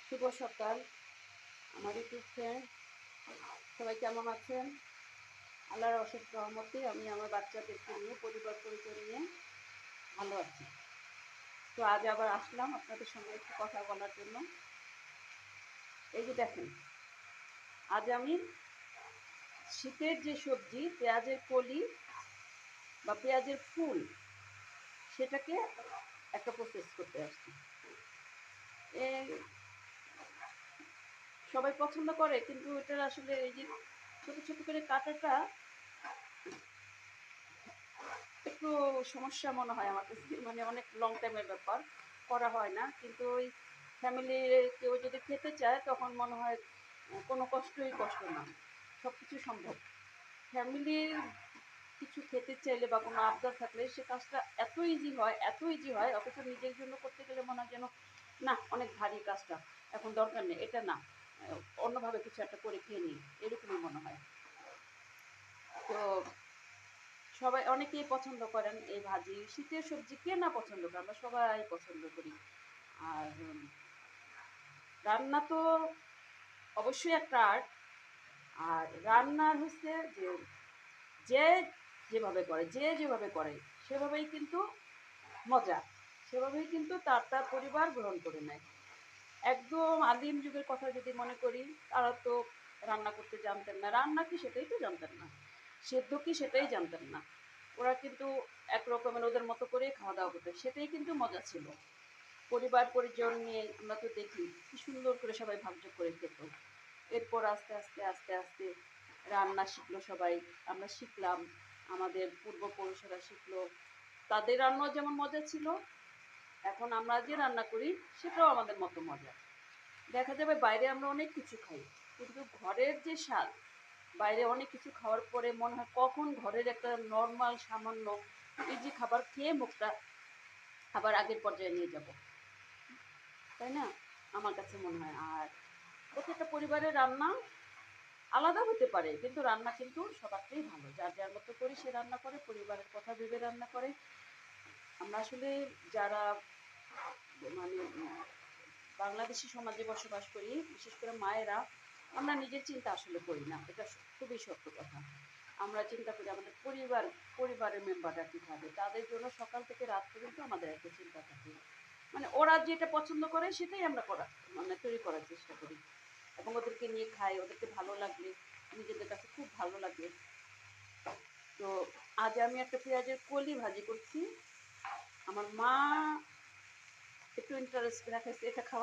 শুভ সকাল আমার YouTube friend, সবাই কেমন আছেন? আল্লাহর অশেষ রহমতে আমি আমার বাচ্চাদেরকে নিয়ে, পরিবার পরিজন নিয়ে ভালো আছি। তো আজ আবার আসলাম আপনাদের সঙ্গে একটু কথা বলার জন্য। এই যে দেখেন, আজ আমি শীতের যে সবজি পেঁয়াজের কলি বা পেঁয়াজের ফুল, সেটাকে একটা প্রসেস করতে আসছি। সবাই পছন্দ করে, কিন্তু এটার আসলে এই যে ছোট ছোট করে কাটাটা একটু সমস্যা মনে হয় আমার কাছে, মানে অনেক লং টাইমের ব্যাপার, করা হয় না। কিন্তু ওই ফ্যামিলির কেউ যদি খেতে চায় তখন মনে হয় কোনো কষ্ট না, সব কিছু সম্ভব। ফ্যামিলির কিছু খেতে চাইলে বা কোনো আবদার থাকলে সে কাজটা এত ইজি হয়, অথচ নিজের জন্য করতে গেলে মনে হয় যেন না, অনেক ভারী কাজটা, এখন দরকার নেই, এটা না, অন্যভাবে কিছু একটা করে খেয়ে নিই, এরকমই মনে হয়। তো সবাই অনেকেই পছন্দ করেন এই ভাজি। শীতের সবজি কে না পছন্দ করে, আমরা সবাই পছন্দ করি। আর রান্না তো অবশ্যই একটা আর্ট। আর রান্নার হচ্ছে যে যে যেভাবে করে সেভাবেই কিন্তু মজা, সেভাবেই কিন্তু তার তার পরিবার গ্রহণ করে নেয়। একদম আদিম যুগের কথা যদি মনে করি, তারা তো রান্না করতে জানতেন না, রান্না কি সেটাই তো জানতেন না, সেদ্ধ কি সেটাই জানতেন না। ওরা কিন্তু এক রকমের ওদের মতো করেই খাওয়া দাওয়া করতো, সেটাই কিন্তু মজা ছিল। পরিবার পরিজন নিয়ে আমরা তো দেখি কি সুন্দর করে সবাই ভাগযোগ করে খেত। এরপর আস্তে আস্তে আস্তে আস্তে রান্না শিখলো সবাই, আমরা শিখলাম, আমাদের পূর্বপুরুষেরা শিখলো, তাদের রান্নাও যেমন মজা ছিল, এখন আমরা যে রান্না করি সেটাও আমাদের মতো মজা। দেখা যাবে বাইরে আমরা অনেক কিছু খাই, কিন্তু ঘরের যে স্বাদ, বাইরে অনেক কিছু খাওয়ার পরে মনে হয় কখন ঘরের একটা নর্মাল সামান্য ইজি খাবার খেয়ে মুখটা আবার আগের পর্যায়ে নিয়ে যাব, তাই না? আমার কাছে মনে হয়। আর প্রত্যেকটা পরিবারের রান্না আলাদা হতে পারে, কিন্তু রান্না কিন্তু সবারটাই ভালো, যার যার মতো করে সে রান্না করে, পরিবারের কথা ভেবে রান্না করে। আমরা আসলে যারা মানে বাংলাদেশি সমাজে বসবাস করি, বিশেষ করে মায়েরা, আমরা নিজের চিন্তা আসলে করি না, এটা খুবই সত্য কথা। আমরা চিন্তা করি আমাদের পরিবারের মেম্বাররা কী খাবে, তাদের জন্য সকাল থেকে রাত পর্যন্ত আমাদের একটা চিন্তা থাকে। মানে ওরা যেটা পছন্দ করে সেটাই আমরা তৈরি করার চেষ্টা করি, এবং ওদেরকে নিয়ে খাই, ওদেরকে ভালো লাগলে নিজেদের কাছে খুব ভালো লাগে। তো আজ আমি একটা পেঁয়াজের কলি ভাজি করছি। আমার মা একটু ইন্টারেস্ট দেখাইছে এটা খাওয়া